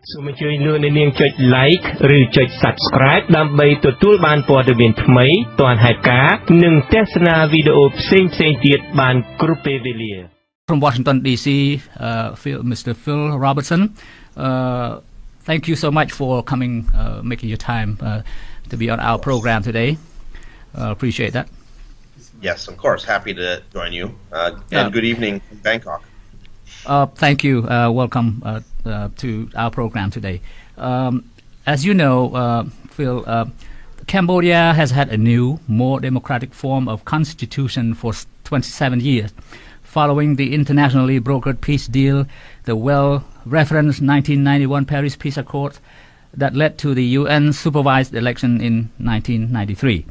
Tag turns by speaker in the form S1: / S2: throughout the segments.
S1: សូមអញ្ជើញលោកអ្នកនាងចុច like ឬចុច subscribe ដើម្បីទទួលបានព័ត៌មានថ្មីទាន់ហេតុការណ៍និងទស្សនាវីដេអូផ្សេងៗទៀតបានគ្រប់ពេលវេលា
S2: From Washington D.C., Mr. Phil Robertson, thank you so much for coming, making your time to be on our program today. Appreciate that.
S3: Yes, of course. Happy to join you. And good evening from Bangkok.
S2: Thank you. Welcome to our program today. As you know, Phil, Cambodia has had a new, more democratic form of constitution for 27 years. Following the internationally brokered peace deal, the well-referenced 1991 Paris Peace Accord that led to the UN-supervised election in 1993.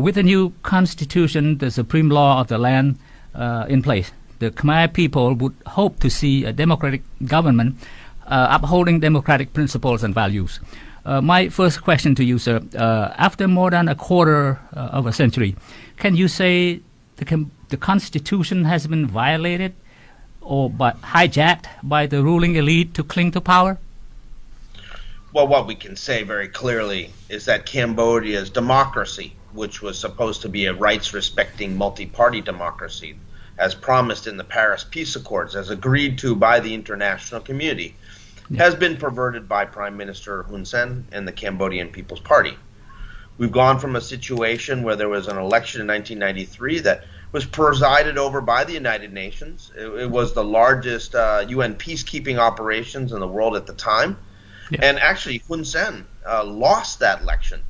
S2: With the new constitution, the supreme law of the land in place, the Khmer people would hope to see a democratic government upholding democratic principles and values. My first question to you, sir, after more than a quarter of a century, can you say the Constitution has been violated or hijacked by the ruling elite to cling to power?
S3: Well, what we can say very clearly is that Cambodia's democracy, which was supposed to be a rights-respecting multi-party democracy, as promised in the Paris Peace Accords, as agreed to by the international community, has been perverted by Prime Minister Hun Sen and the Cambodian People's Party. We've gone from a situation where there was an election in 1993 that was presided over by the United Nations. It was the largest UN peacekeeping operations in the world at the time. Yeah. And actually, Hun Sen lost that election.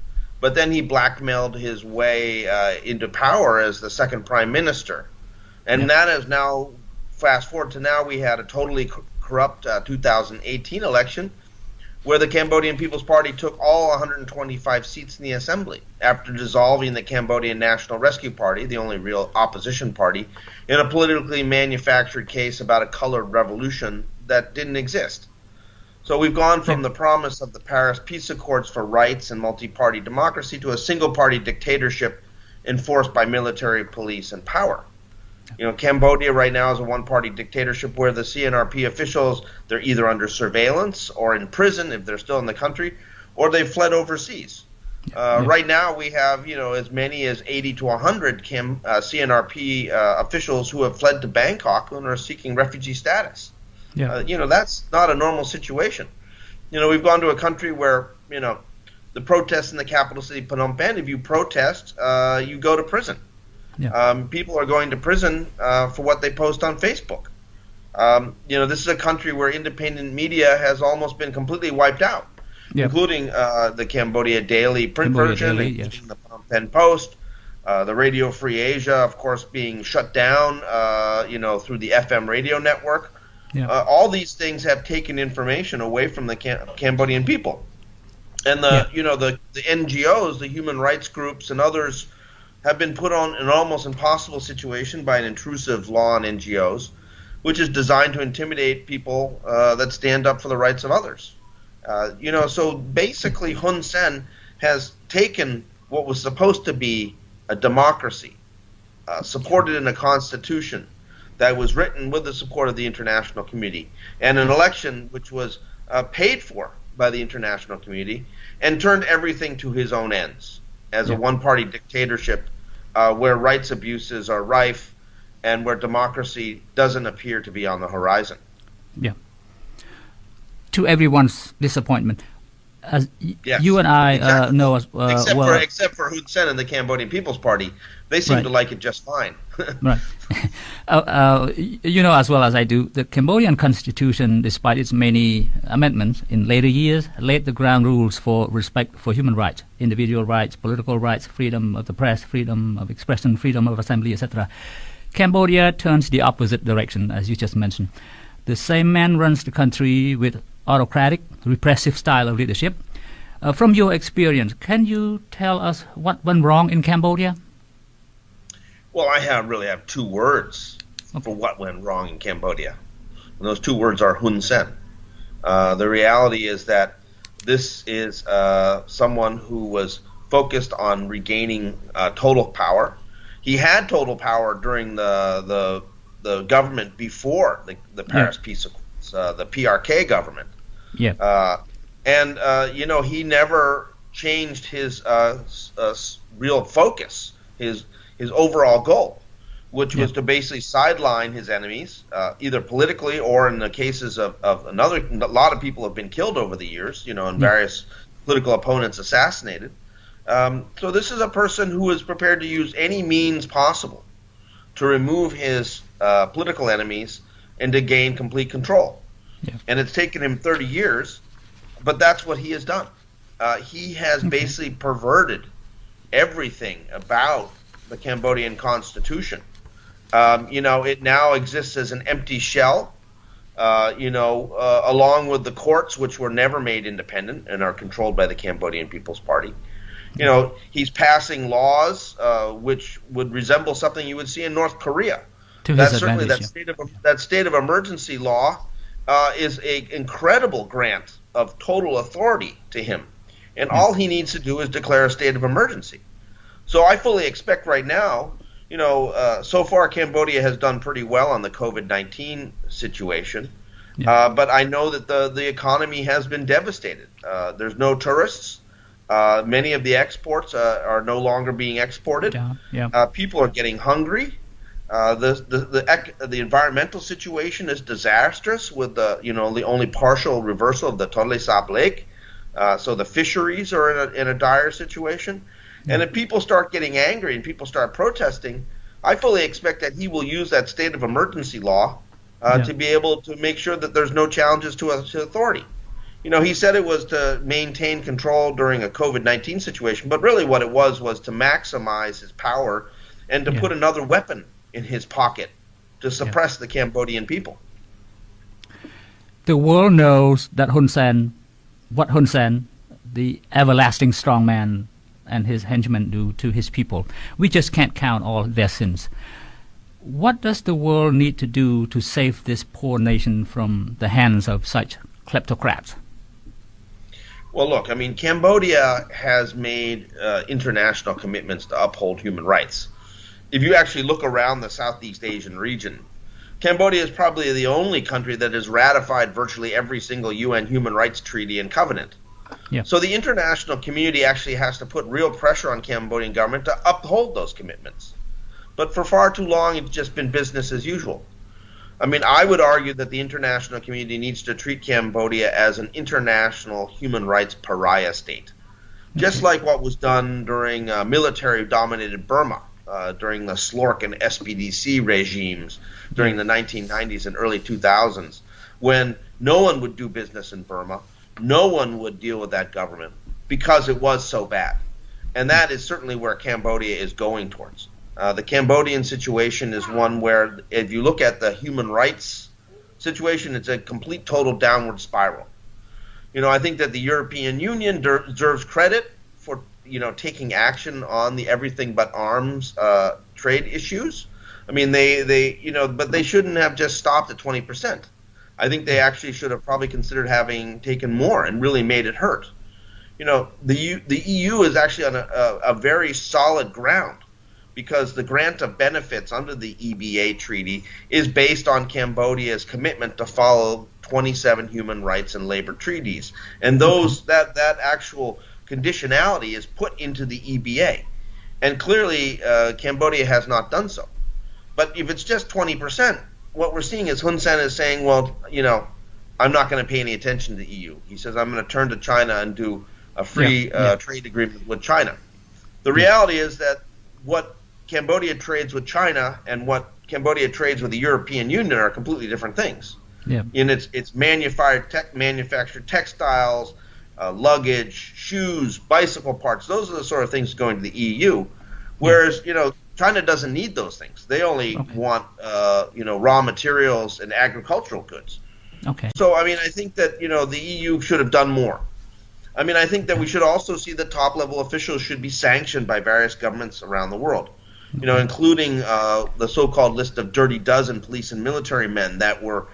S3: But then he blackmailed his way into power as the second prime minister. And that is now, fast forward to now, we had a totally corrupt 2018 election where the Cambodian People's Party took all 125 seats in the assembly after dissolving the Cambodian National Rescue Party, the only real opposition party, in a politically manufactured case about a colored revolution that didn't exist. So we've gone from the promise of the Paris Peace Accords for rights and multi-party democracy to a single-party dictatorship enforced by military, police, and power. You know, Cambodia right now is a one-party dictatorship where the CNRP officials, they're either under surveillance or in prison if they're still in the country, or they've fled overseas. Right now we have, as many as 80 to 100 CNRP officials who have fled to Bangkok and are seeking refugee status. That's not a normal situation. We've gone to a country where, the protests in the capital city, Phnom Penh, if you protest, you go to prison. People are going to prison for what they post on Facebook. This is a country where independent media has almost been completely wiped out, including the Cambodia Daily print version, including the Phnom Penh Post, the Radio Free Asia, of course, being shut down, through the FM radio network. All these things have taken information away from the Cambodian people. And the NGOs, the human rights groups and others have been put on an almost impossible situation by an intrusive law on NGOs, which is designed to intimidate people that stand up for the rights of others. So basically Hun Sen has taken what was supposed to be a democracy, supported in a constitution that was written with the support of the international community, and an election which was paid for by the international community, and turned everything to his own ends as a one-party dictatorship where rights abuses are rife and where democracy doesn't appear to be on the horizon.
S2: To everyone's disappointment, as you and I know as
S3: except for Hun Sen and the Cambodian People's Party, they seem to like it just fine.
S2: Right. As well as I do, the Cambodian constitution, despite its many amendments in later years, laid the ground rules for respect for human rights, individual rights, political rights, freedom of the press, freedom of expression, freedom of assembly, etc. Cambodia turns the opposite direction, as you just mentioned. The same man runs the country with autocratic, repressive style of leadership. From your experience, can you tell us what went wrong in Cambodia?
S3: Well, I really have two words for what went wrong in Cambodia. And those two words are Hun Sen. The reality is that this is someone who was focused on regaining total power. He had total power during the government before the Paris Peace Accords, the PRK government.
S2: Yeah.
S3: He never changed his real focus, his overall goal, which was to basically sideline his enemies, either politically or in the cases of a lot of people have been killed over the years, and various political opponents assassinated. So this is a person who is prepared to use any means possible to remove his political enemies and to gain complete control.
S2: Yeah.
S3: And it's taken him 30 years, but that's what he has done. He has basically perverted everything about the Cambodian constitution. It now exists as an empty shell, along with the courts, which were never made independent and are controlled by the Cambodian People's Party. He's passing laws which would resemble something you would see in North Korea. That's certainly that state of emergency law is an incredible grant of total authority to him, and all he needs to do is declare a state of emergency. So I fully expect right now, so far Cambodia has done pretty well on the COVID-19 situation, but I know that the economy has been devastated. There's no tourists. Many of the exports are no longer being exported. People are getting hungry. The environmental situation is disastrous with the only partial reversal of the Tonle Sap Lake. So the fisheries are in a dire situation. And if people start getting angry and people start protesting, I fully expect that he will use that state of emergency law to be able to make sure that there's no challenges to authority. He said it was to maintain control during a COVID-19 situation, but really what it was to maximize his power and to put another weapon in his pocket to suppress the Cambodian people.
S2: The world knows that Hun Sen, the everlasting strongman, and his henchmen do to his people. We just can't count all their sins. What does the world need to do to save this poor nation from the hands of such kleptocrats?
S3: Well, look, Cambodia has made international commitments to uphold human rights. If you actually look around the Southeast Asian region, Cambodia is probably the only country that has ratified virtually every single UN human rights treaty and covenant. Yeah. So the international community actually has to put real pressure on Cambodian government to uphold those commitments. But for far too long, it's just been business as usual. I would argue that the international community needs to treat Cambodia as an international human rights pariah state, just like what was done during military-dominated Burma, during the SLORC and SPDC regimes during the 1990s and early 2000s, when no one would do business in Burma, no one would deal with that government because it was so bad. And that is certainly where Cambodia is going towards. The Cambodian situation is one where, if you look at the human rights situation, it's a complete total downward spiral. I think that the European Union deserves credit for taking action on the everything but arms trade issues. But they shouldn't have just stopped at 20%. I think they actually should have probably considered having taken more and really made it hurt. The EU is actually on a very solid ground, because the grant of benefits under the EBA treaty is based on Cambodia's commitment to follow 27 human rights and labor treaties. And that actual conditionality is put into the EBA. And clearly Cambodia has not done so. But if it's just 20%, what we're seeing is Hun Sen is saying, well, I'm not going to pay any attention to the EU. He says, I'm going to turn to China and do a free trade agreement with China. The reality is that what Cambodia trades with China and what Cambodia trades with the European Union are completely different things. Yeah. And it's manufactured textiles, luggage, shoes, bicycle parts. Those are the sort of things going to the EU. Whereas, China doesn't need those things. They only want, raw materials and agricultural goods. Okay. So, I think that, the EU should have done more. I think that we should also see that top-level officials should be sanctioned by various governments around the world. Including the so-called list of dirty dozen police and military men that were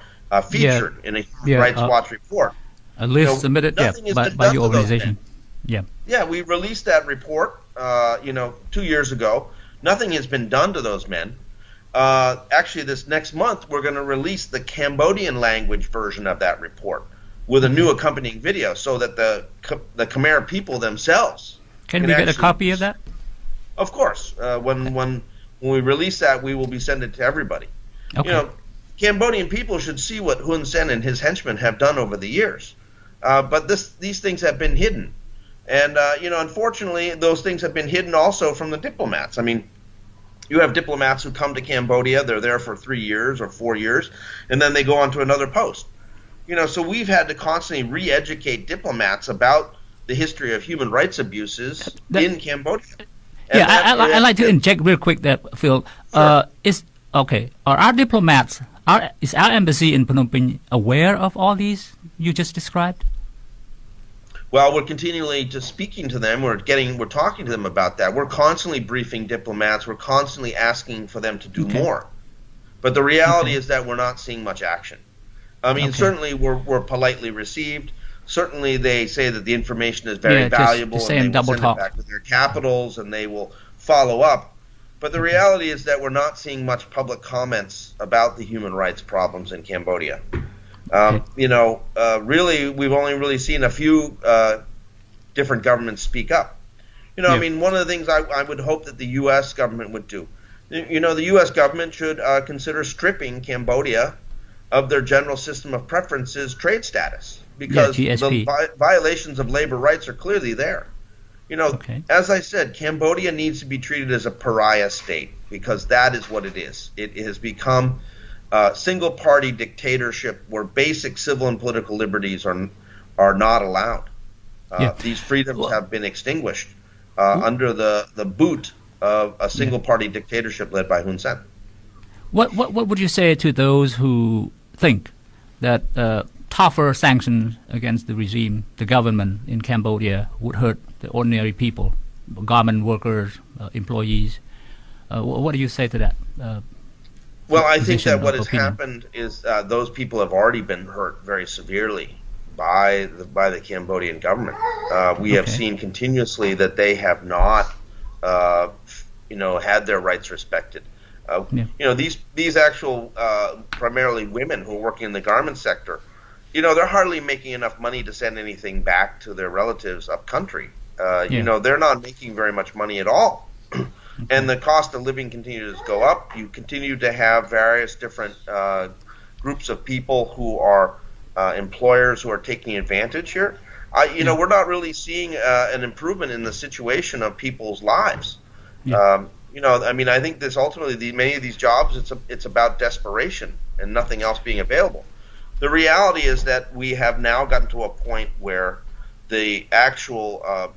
S3: featured in a Human Rights Watch report.
S2: A list submitted by your organization.
S3: Yeah, we released that report, 2 years ago. Nothing has been done to those men. Actually, this next month, we're going to release the Cambodian language version of that report. with a new accompanying video, so that the Khmer people themselves
S2: can we get a copy of that?
S3: Of course. When we release that, we will be sending it to everybody.
S2: Okay.
S3: You know, Cambodian people should see what Hun Sen and his henchmen have done over the years. But these things have been hidden. And, you know, unfortunately, those things have been hidden also from the diplomats. I mean, you have diplomats who come to Cambodia, they're there for 3 years or 4 years, and then they go on to another post. You know, so we've had to constantly re-educate diplomats about the history of human rights abuses in Cambodia. And
S2: I'd like to inject real quick that, Phil.
S3: Sure.
S2: Are our diplomats, is our embassy in Phnom Penh aware of all these you just described?
S3: Well, we're continually just speaking to them. We're talking to them about that. We're constantly briefing diplomats. We're constantly asking for them to do more. But the reality is that we're not seeing much action. I mean, certainly we're politely received. Certainly they say that the information is very valuable, and they will send it back to their capitals, and they will follow up. But the reality is that we're not seeing much public comments about the human rights problems in Cambodia. You know, really, we've only really seen a few different governments speak up. You know, I mean, one of the things I would hope that the U.S. government would do, you know, the U.S. government should consider stripping Cambodia of their general system of preferences trade status, because the violations of labor rights are clearly there. You know, as I said, Cambodia needs to be treated as a pariah state, because that is what it is. It has become a single-party dictatorship where basic civil and political liberties are not allowed. These freedoms have been extinguished under the boot of a single-party dictatorship led by Hun Sen.
S2: What would you say to those who think that tougher sanctions against the regime, the government in Cambodia, would hurt the ordinary people, garment workers, employees? What do you say to that?
S3: Well, I think that what has happened is those people have already been hurt very severely by the Cambodian government. We have seen continuously that they have not, you know, had their rights respected. You know, these actual primarily women who are working in the garment sector, you know, they're hardly making enough money to send anything back to their relatives up country. You know, they're not making very much money at all. And the cost of living continues to go up. You continue to have various different groups of people who are employers who are taking advantage here. You know, we're not really seeing an improvement in the situation of people's lives. You know, I mean, I think this ultimately, many of these jobs, it's about desperation and nothing else being available. The reality is that we have now gotten to a point where the actual,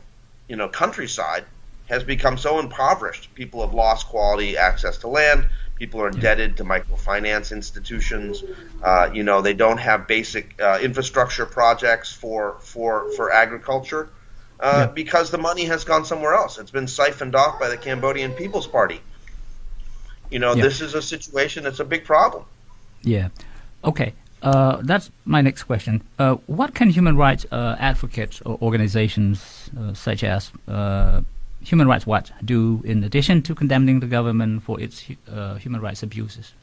S3: you know, countryside has become so impoverished. People have lost quality access to land. People are indebted to microfinance institutions. You know, they don't have basic infrastructure projects for agriculture. Because the money has gone somewhere else. It's been siphoned off by the Cambodian People's Party. You know, this is a situation that's a big problem.
S2: Okay. That's my next question. What can human rights advocates or organizations such as Human Rights Watch do in addition to condemning the government for its human rights abuses?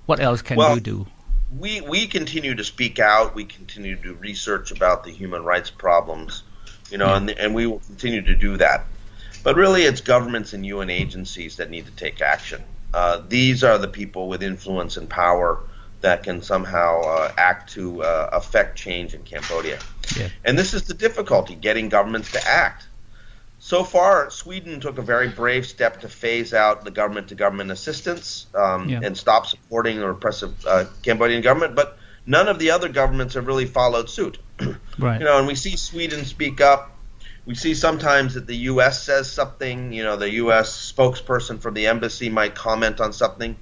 S2: What else can you do?
S3: We continue to speak out. We continue to do research about the human rights problems. You know, and we will continue to do that. But really, it's governments and UN agencies that need to take action. These are the people with influence and power that can somehow act to affect change in Cambodia. And this is the difficulty, getting governments to act. So far, Sweden took a very brave step to phase out the government-to-government assistance and stop supporting the repressive Cambodian government, but none of the other governments have really followed suit. You know, and we see Sweden speak up. We see sometimes that the U.S. says something. You know, the U.S. spokesperson from the embassy might comment on something.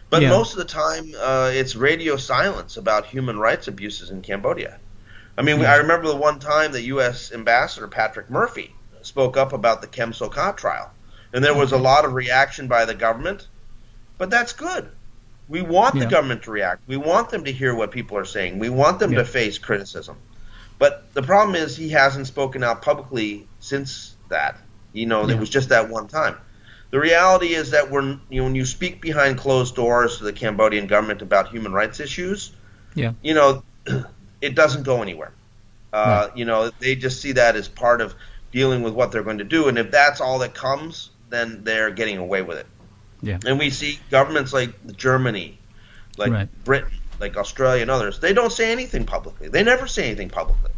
S3: But most of the time, it's radio silence about human rights abuses in Cambodia. I mean, I remember the one time the U.S. Ambassador Patrick Murphy spoke up about the Kem Sokha trial. And there was a lot of reaction by the government. But that's good. We want the government to react. We want them to hear what people are saying. We want them to face criticism. But the problem is he hasn't spoken out publicly since that. You know, it was just that one time. The reality is that when you speak behind closed doors to the Cambodian government about human rights issues, you know, it doesn't go anywhere.
S2: Right.
S3: They just see that as part of dealing with what they're going to do, and if that's all that comes, then they're getting away with it.
S2: Yeah.
S3: And we see governments like Germany, like
S2: Right.
S3: Britain, like Australia and others, they don't say anything publicly. They never say anything publicly.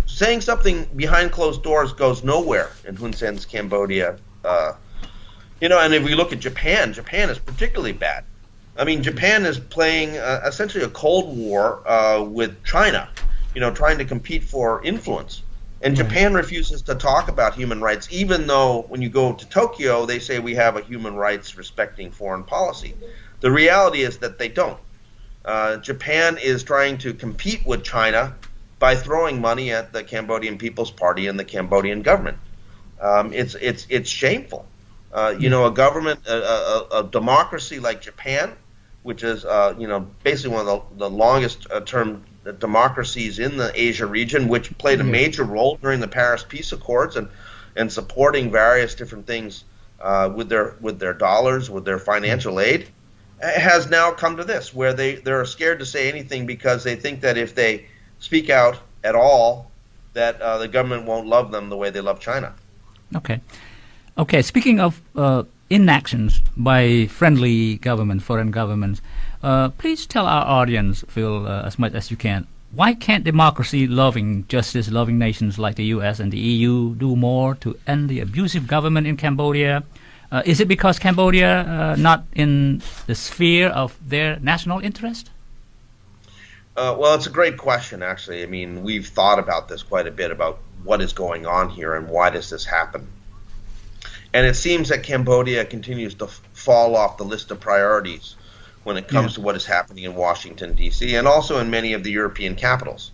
S3: Saying something behind closed doors goes nowhere in Hun Sen's Cambodia. And if we look at Japan, Japan is particularly bad. I mean, Japan is playing essentially a Cold War with China, trying to compete for influence. And Japan refuses to talk about human rights, even though when you go to Tokyo, they say we have a human rights respecting foreign policy. The reality is that they don't. Japan is trying to compete with China by throwing money at the Cambodian People's Party and the Cambodian government. It's shameful. A government, a democracy like Japan, which is basically one of the longest term democracies in the Asia region, which played a major role during the Paris Peace Accords and supporting various different things with their dollars, with their financial aid, has now come to this, where they're scared to say anything because they think that if they speak out at all, that the government won't love them the way they love China.
S2: Okay. Speaking of inactions by friendly government, foreign governments, please tell our audience, Phil, as much as you can, why can't democracy-loving, justice-loving nations like the U.S. and the EU do more to end the abusive government in Cambodia? Is it because Cambodia not in the sphere of their national interest?
S3: Well, it's a great question, actually. I mean, we've thought about this quite a bit, about what is going on here and why does this happen. And it seems that Cambodia continues to fall off the list of priorities when it comes to what is happening in Washington, D.C., and also in many of the European capitals.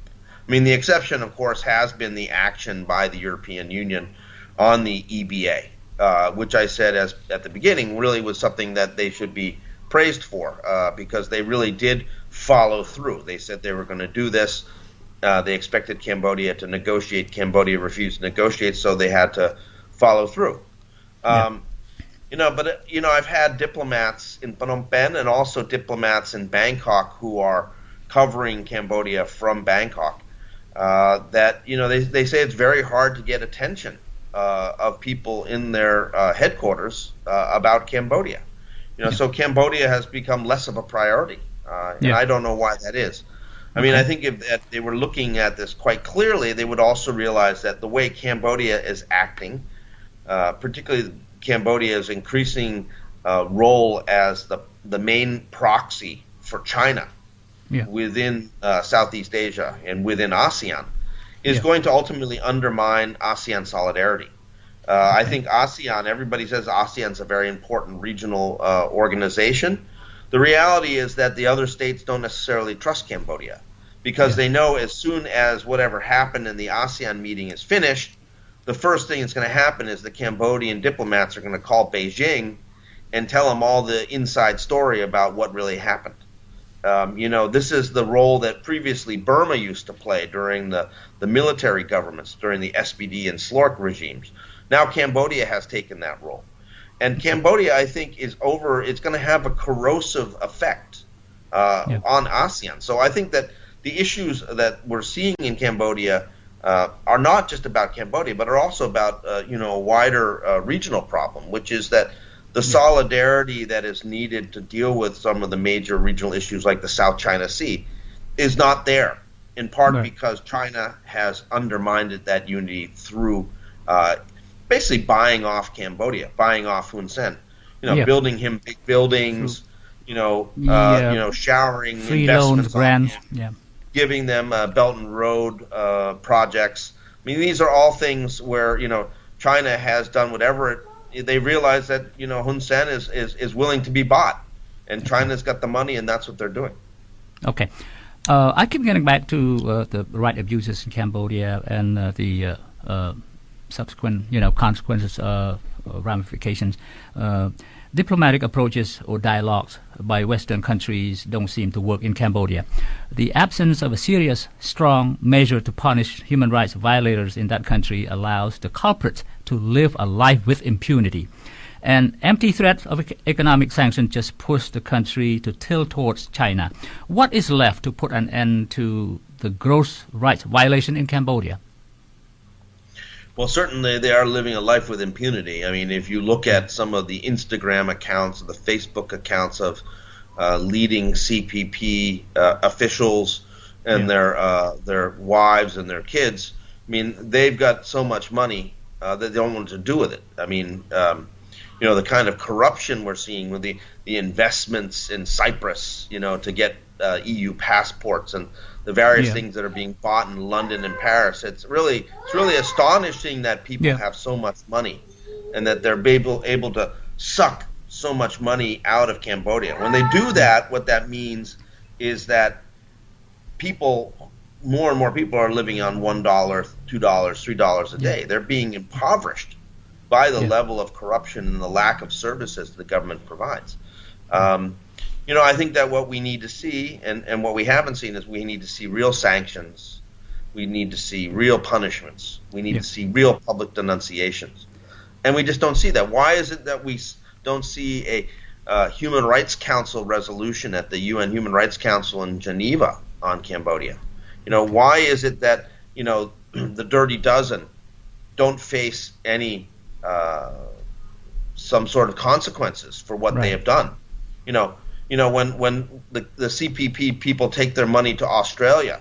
S3: I mean, the exception, of course, has been the action by the European Union on the EBA, which I said at the beginning really was something that they should be praised for, because they really did follow through. They said they were going to do this. They expected Cambodia to negotiate. Cambodia refused to negotiate, so they had to follow through. I've had diplomats in Phnom Penh and also diplomats in Bangkok who are covering Cambodia from Bangkok, that they say it's very hard to get attention of people in their headquarters about Cambodia. So Cambodia has become less of a priority, and I don't know why that is. I mean, I think if they were looking at this quite clearly, they would also realize that the way Cambodia is acting, particularly Cambodia's increasing role as the main proxy for China within Southeast Asia and within ASEAN, is going to ultimately undermine ASEAN solidarity. I think ASEAN, everybody says ASEAN's a very important regional organization. The reality is that the other states don't necessarily trust Cambodia, because they know as soon as whatever happened in the ASEAN meeting is finished, the first thing that's going to happen is the Cambodian diplomats are going to call Beijing and tell them all the inside story about what really happened. This is the role that previously Burma used to play during the military governments, during the SPD and SLORC regimes. Now Cambodia has taken that role. And Cambodia, I think, it's going to have a corrosive effect on ASEAN. So I think that the issues that we're seeing in Cambodia are not just about Cambodia, but are also about a wider regional problem, which is that the solidarity that is needed to deal with some of the major regional issues like the South China Sea is not there, in part because China has undermined that unity through basically buying off Cambodia, buying off Hun Sen, building him big buildings, showering
S2: free
S3: investments
S2: loans, grants,
S3: on him, giving them Belt and Road projects. I mean, these are all things where China has done whatever they realize that Hun Sen is willing to be bought, and China's got the money, and that's what they're doing.
S2: Okay, I keep getting back to the right abuses in Cambodia and the subsequent consequences, ramifications. Diplomatic approaches or dialogues by Western countries don't seem to work in Cambodia. The absence of a serious, strong measure to punish human rights violators in that country allows the culprits to live a life with impunity. And empty threat of economic sanctions just pushed the country to tilt towards China. What is left to put an end to the gross rights violation in Cambodia?
S3: Well, certainly they are living a life with impunity. I mean, if you look at some of the Instagram accounts, the Facebook accounts of leading CPP officials and their wives and their kids, I mean, they've got so much money that they don't know what to do with it. I mean, the kind of corruption we're seeing with the investments in Cyprus, to get EU passports and the various things that are being bought in London and Paris. It's really astonishing that people have so much money and that they're able to suck so much money out of Cambodia. When they do that, what that means is that more and more people are living on $1, $2, $3 a day. They're being impoverished by the level of corruption and the lack of services the government provides. I think that what we need to see, and what we haven't seen, is we need to see real sanctions. We need to see real punishments. We need to see real public denunciations. And we just don't see that. Why is it that we don't see a Human Rights Council resolution at the UN Human Rights Council in Geneva on Cambodia? Why is it that, the Dirty Dozen don't face any some sort of consequences for what they have done? When the CPP people take their money to Australia,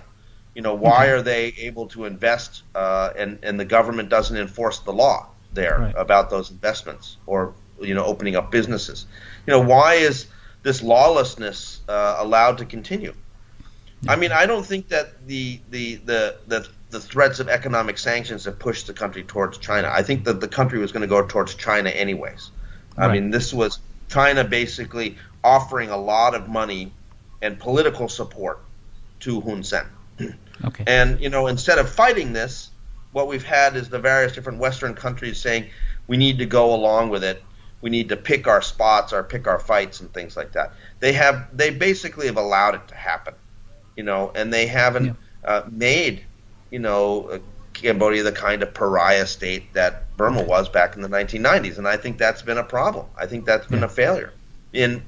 S3: why are they able to invest and the government doesn't enforce the law there about those investments or, opening up businesses? Why is this lawlessness allowed to continue? I mean, I don't think that the threats of economic sanctions have pushed the country towards China. I think that the country was going to go towards China anyways. I mean, this was China basically offering a lot of money and political support to Hun Sen.
S2: Okay.
S3: And, instead of fighting this, what we've had is the various different Western countries saying we need to go along with it. We need to pick our spots or pick our fights and things like that. They basically have allowed it to happen, and they haven't made, Cambodia the kind of pariah state that Burma was back in the 1990s. And I think that's been a problem. I think that's been a failure. And,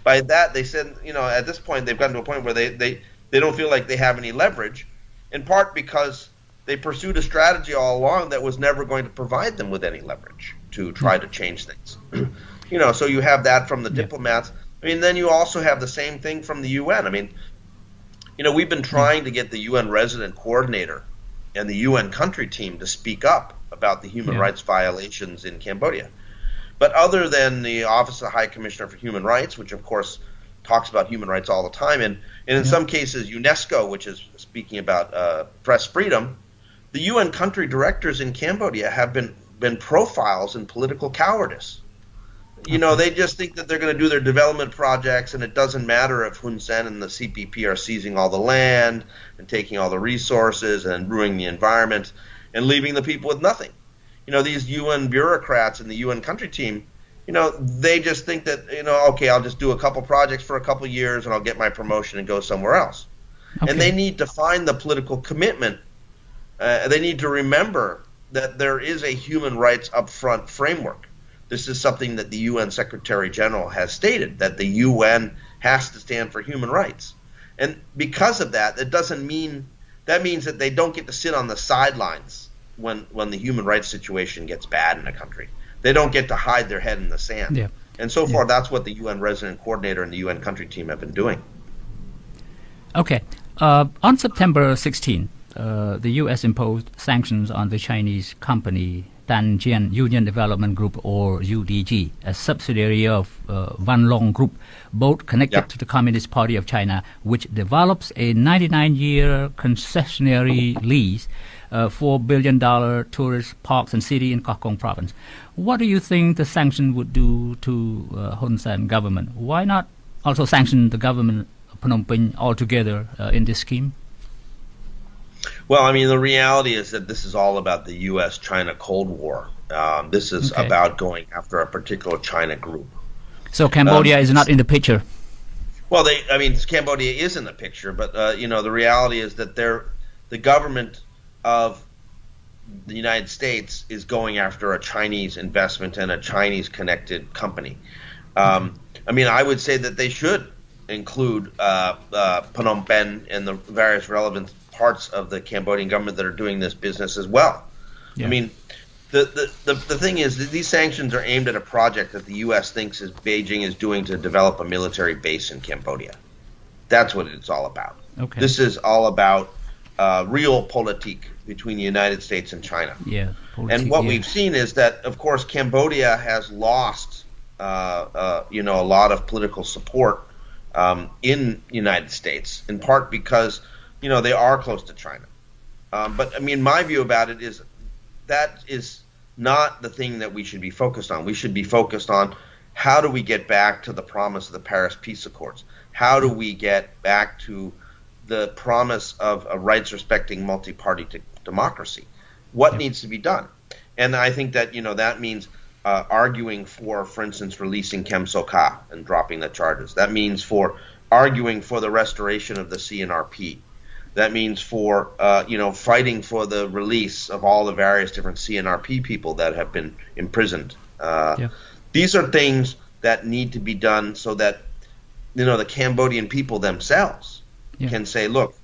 S3: by that they said, at this point they've gotten to a point where they don't feel like they have any leverage, in part because they pursued a strategy all along that was never going to provide them with any leverage to try to change things. So you have that from the diplomats. I mean, then you also have the same thing from the UN. I mean, we've been trying to get the UN resident coordinator and the UN country team to speak up about the human rights violations in Cambodia. But other than the Office of the High Commissioner for Human Rights, which of course talks about human rights all the time, and in some cases UNESCO, which is speaking about press freedom, the UN country directors in Cambodia have been profiles in political cowardice. They just think that they're going to do their development projects, and it doesn't matter if Hun Sen and the CPP are seizing all the land and taking all the resources and ruining the environment and leaving the people with nothing. These UN bureaucrats and the UN country team, they just think that, okay, I'll just do a couple projects for a couple years and I'll get my promotion and go somewhere else. Okay. And they need to find the political commitment. They need to remember that there is a human rights upfront framework. This is something that the UN Secretary General has stated, that the UN has to stand for human rights. And because of that, that means that they don't get to sit on the sidelines when the human rights situation gets bad in a country. They don't get to hide their head in the sand. Yeah. And so far, that's what the UN resident coordinator and the UN country team have been doing.
S2: Okay. On September 16, the U.S. imposed sanctions on the Chinese company Tanjian Union Development Group, or UDG, a subsidiary of Van Long Group, both connected to the Communist Party of China, which develops a 99-year concessionary lease $4 billion tourist parks and city in Kok province. What do you think the sanction would do to Hun Sen government? Why not also sanction the government of Phnom Penh altogether in this scheme?
S3: Well, I mean, the reality is that this is all about the U.S.-China Cold War. This is about going after a particular China group.
S2: So Cambodia is not in the picture?
S3: Well, Cambodia is in the picture, but, the reality is that the government of the United States is going after a Chinese investment and a Chinese connected company. I mean, I would say that they should include Phnom Penh and the various relevant parts of the Cambodian government that are doing this business as well.
S2: Yeah.
S3: I mean, the thing is that these sanctions are aimed at a project that the U.S. thinks Beijing is doing to develop a military base in Cambodia. That's what it's all about.
S2: Okay.
S3: This is all about realpolitik between the United States and China.
S2: Yeah.
S3: And what we've seen is that, of course, Cambodia has lost, a lot of political support in the United States, in part because, they are close to China. But I mean, my view about it is that is not the thing that we should be focused on. We should be focused on how do we get back to the promise of the Paris Peace Accords? How do we get back to the promise of a rights-respecting multi-party democracy? What needs to be done? And I think that, that means arguing for instance, releasing Kem Sokha and dropping the charges. That means for arguing for the restoration of the CNRP. That means for, fighting for the release of all the various different CNRP people that have been imprisoned. These are things that need to be done so that, the Cambodian people themselves can say, look,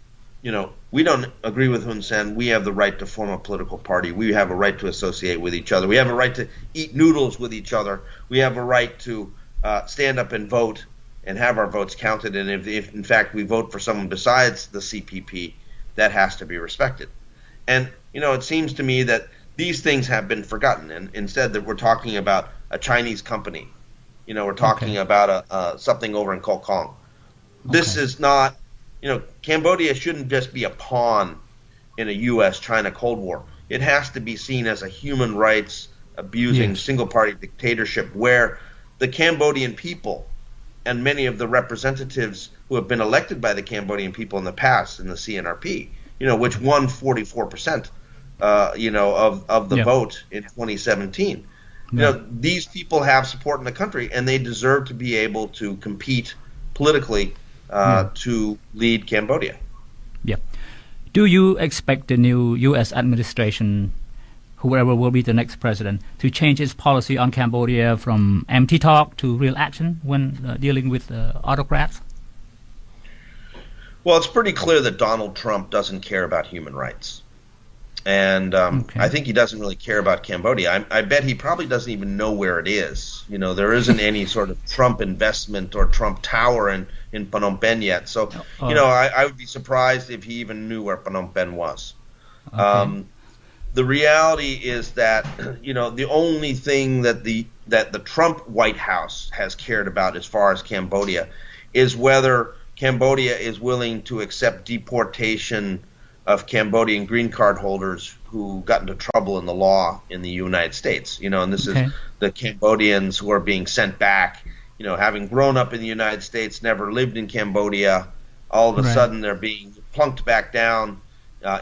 S3: we don't agree with Hun Sen. We have the right to form a political party. We have a right to associate with each other. We have a right to eat noodles with each other. We have a right to stand up and vote and have our votes counted. And if in fact we vote for someone besides the CPP, that has to be respected. And, it seems to me that these things have been forgotten. And instead that we're talking about a Chinese company. We're talking about something over in Koh Kong. This is not, Cambodia shouldn't just be a pawn in a U.S.-China Cold War. It has to be seen as a human rights abusing single-party dictatorship where the Cambodian people and many of the representatives who have been elected by the Cambodian people in the past in the CNRP, which won 44%, of the vote in 2017. These people have support in the country, and they deserve to be able to compete politically to lead Cambodia.
S2: Yeah. Do you expect the new U.S. administration, whoever will be the next president, to change its policy on Cambodia from empty talk to real action when dealing with autocrats?
S3: Well, it's pretty clear that Donald Trump doesn't care about human rights. And I think he doesn't really care about Cambodia. I bet he probably doesn't even know where it is. There isn't any sort of Trump investment or Trump tower in Phnom Penh yet. So, I would be surprised if he even knew where Phnom Penh was. Okay. The reality is that, the only thing that the Trump White House has cared about as far as Cambodia is whether Cambodia is willing to accept deportation of Cambodian green card holders who got into trouble in the law in the United States. And this is the Cambodians who are being sent back, having grown up in the United States, never lived in Cambodia. All of a sudden they're being plunked back down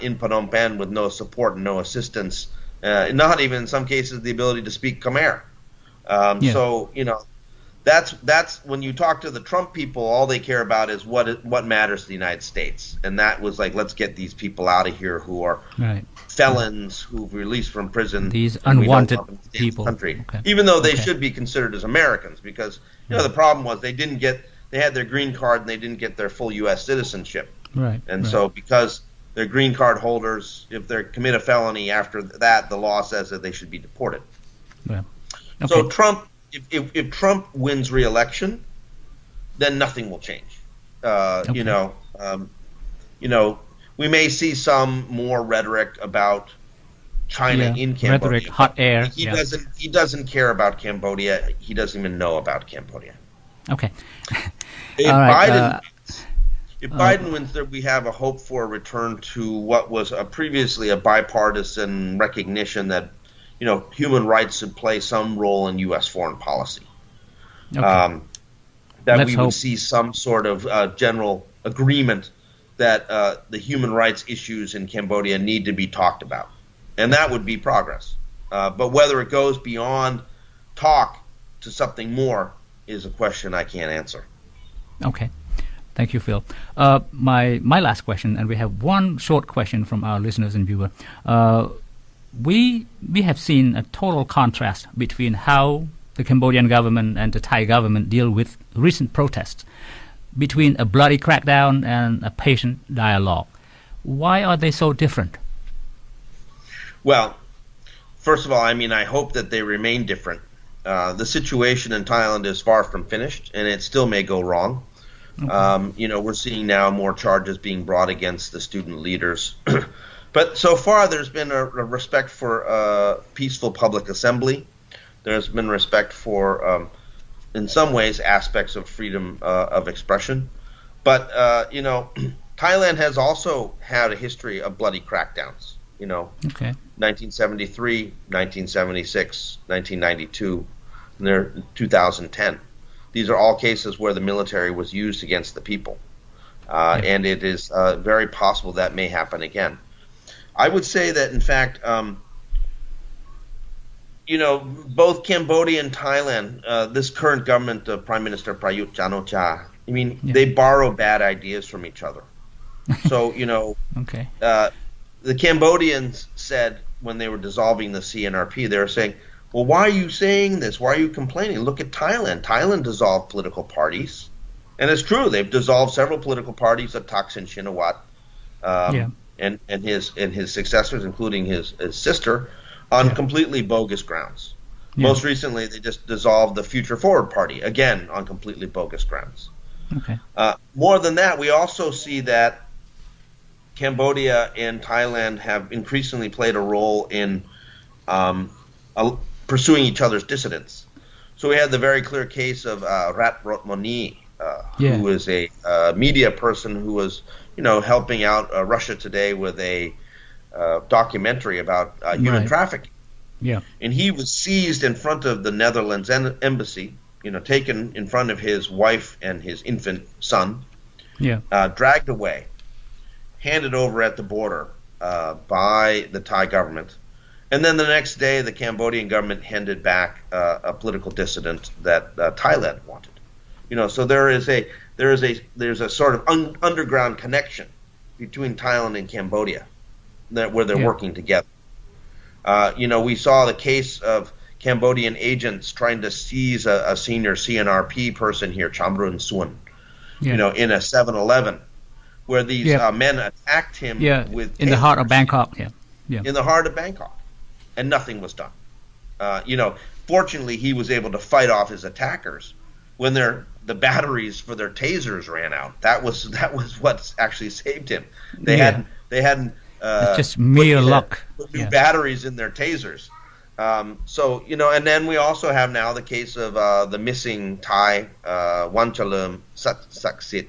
S3: in Phnom Penh with no support and no assistance, not even in some cases the ability to speak Khmer. So, that's when you talk to the Trump people, all they care about is what matters to the United States. And that was like, let's get these people out of here who are felons who've released from prison.
S2: These unwanted people.
S3: Country. Okay. Even though they should be considered as Americans because, the problem was they had their green card and they didn't get their full U.S. citizenship. And so because they're green card holders, if they commit a felony after that, the law says that they should be deported. So Trump, if Trump wins re-election, then nothing will change. We may see some more rhetoric about China in Cambodia.
S2: Rhetoric, hot air.
S3: He doesn't care about Cambodia. He doesn't even know about Cambodia.
S2: Okay.
S3: If Biden wins, there we have a hope for a return to what was previously a bipartisan recognition that human rights should play some role in U.S. foreign policy. We would see some sort of general agreement that the human rights issues in Cambodia need to be talked about. And that would be progress. But whether it goes beyond talk to something more is a question I can't answer.
S2: Okay. Thank you, Phil. My last question, and we have one short question from our listeners and viewers. we have seen a total contrast between how the Cambodian government and the Thai government deal with recent protests, between a bloody crackdown and a patient dialogue. Why are they so different?
S3: Well, first of all, I mean, I hope that they remain different. The situation in Thailand is far from finished, and it still may go wrong. Okay. We're seeing now more charges being brought against the student leaders. But so far, there's been a respect for peaceful public assembly. There's been respect for, in some ways, aspects of freedom of expression. But, Thailand has also had a history of bloody crackdowns.
S2: Okay.
S3: 1973, 1976, 1992, and 2010. These are all cases where the military was used against the people. And it is very possible that may happen again. I would say that, in fact, both Cambodia and Thailand, this current government of Prime Minister Prayut Chan-o-cha, they borrow bad ideas from each other. So,
S2: okay.
S3: The Cambodians said when they were dissolving the CNRP, they were saying, well, why are you saying this? Why are you complaining? Look at Thailand. Thailand dissolved political parties. And it's true. They've dissolved several political parties of Thaksin Shinawatra and his successors, including his sister, on completely bogus grounds. Yeah. Most recently, they just dissolved the Future Forward Party, again, on completely bogus grounds.
S2: Okay.
S3: More than that, we also see that Cambodia and Thailand have increasingly played a role in pursuing each other's dissidents. So we had the very clear case of Rat Rotmoni, who is a media person who was, helping out Russia Today with a documentary about human trafficking.
S2: Yeah. And
S3: he was seized in front of the Netherlands embassy, taken in front of his wife and his infant son, dragged away, handed over at the border by the Thai government. And then the next day, the Cambodian government handed back a political dissident that Thailand wanted. So there's a sort of underground connection between Thailand and Cambodia where they're working together. We saw the case of Cambodian agents trying to seize a senior CNRP person here, Chamrun Suan, in a 7-Eleven, where these men attacked him with
S2: in the heart of Bangkok.
S3: In the heart of Bangkok, and nothing was done. Fortunately, he was able to fight off his attackers when the batteries for their tasers ran out. That was what actually saved him. They hadn't
S2: it's just mere luck.
S3: Put new batteries in their tasers. And then we also have now the case of the missing Thai Wanchalum Saksit,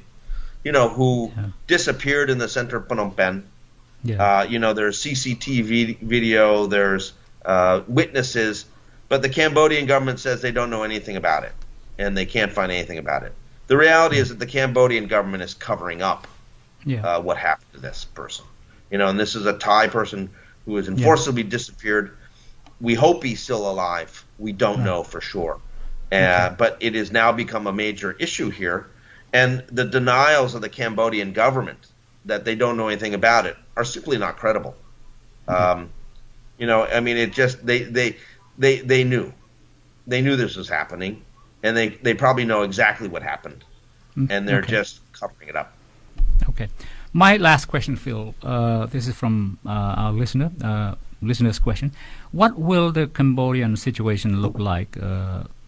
S3: who disappeared in the center of Phnom Penh. There's CCTV video, there's witnesses, but the Cambodian government says they don't know anything about it, and they can't find anything about it. The reality is that the Cambodian government is covering up what happened to this person. And this is a Thai person who was forcibly disappeared. We hope he's still alive. We don't know for sure. But it has now become a major issue here. And the denials of the Cambodian government that they don't know anything about it are simply not credible. It just they knew this was happening, and they probably know exactly what happened, and they're just covering it up.
S2: Okay, my last question, Phil. This is from our listener's question. What will the Cambodian situation look like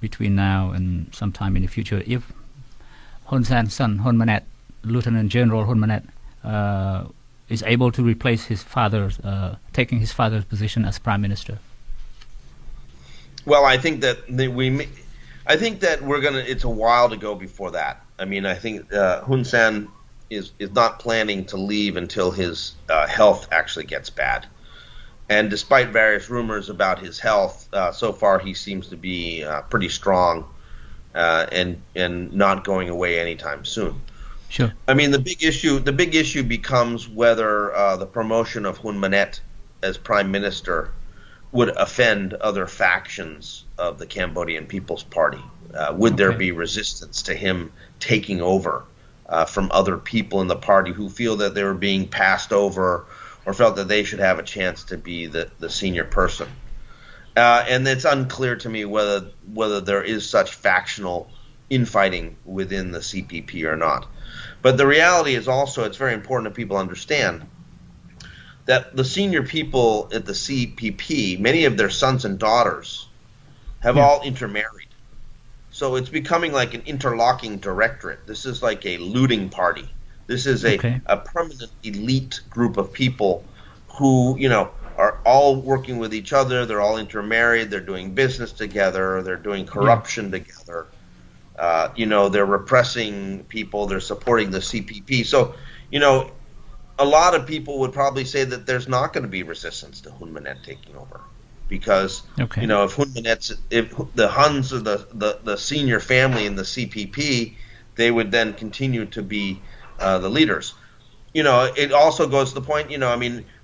S2: between now and sometime in the future if Hun Sen's son, Hun Manet, Lieutenant General Hun Manet, is able to replace his father's, taking his father's position as prime minister?
S3: Well, I think that it's a while to go before that. I think Hun Sen is not planning to leave until his health actually gets bad. And despite various rumors about his health, so far he seems to be pretty strong and not going away anytime soon.
S2: Sure.
S3: The big issue becomes whether the promotion of Hun Manet as prime minister would offend other factions of the Cambodian People's Party. Would there be resistance to him taking over from other people in the party who feel that they were being passed over or felt that they should have a chance to be the senior person. And it's unclear to me whether there is such factional infighting within the CPP or not. But the reality is also, it's very important that people understand that the senior people at the CPP, many of their sons and daughters, have all intermarried. So it's becoming like an interlocking directorate. This is like a looting party. This is a permanent elite group of people who, are all working with each other. They're all intermarried. They're doing business together. They're doing corruption together. They're repressing people. They're supporting the CPP. So, a lot of people would probably say that there's not going to be resistance to Hun Manet taking over, because if the Huns or the senior family in the CPP, they would then continue to be the leaders. It also goes to the point.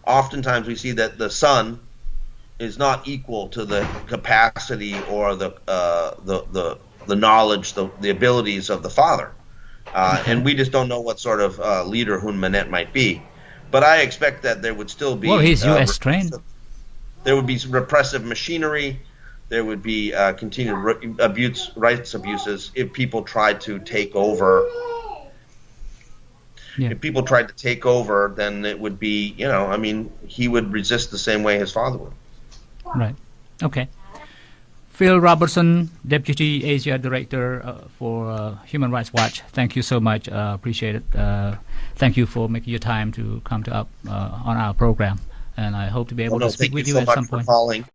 S3: Oftentimes we see that the son is not equal to the capacity or the knowledge, the abilities of the father. And we just don't know what sort of leader Hun Manet might be. But I expect that there would still be...
S2: Well, he's U.S. trained.
S3: There would be some repressive machinery. There would be continued rights abuses if people tried to take over. Yeah. If people tried to take over, then it would be, he would resist the same way his father would.
S2: Right. Okay. Phil Robertson, Deputy Asia Director for Human Rights Watch. Thank you so much. Appreciate it. Thank you for making your time to come to on our program. And I hope to be able to speak with you at some point.
S3: Calling.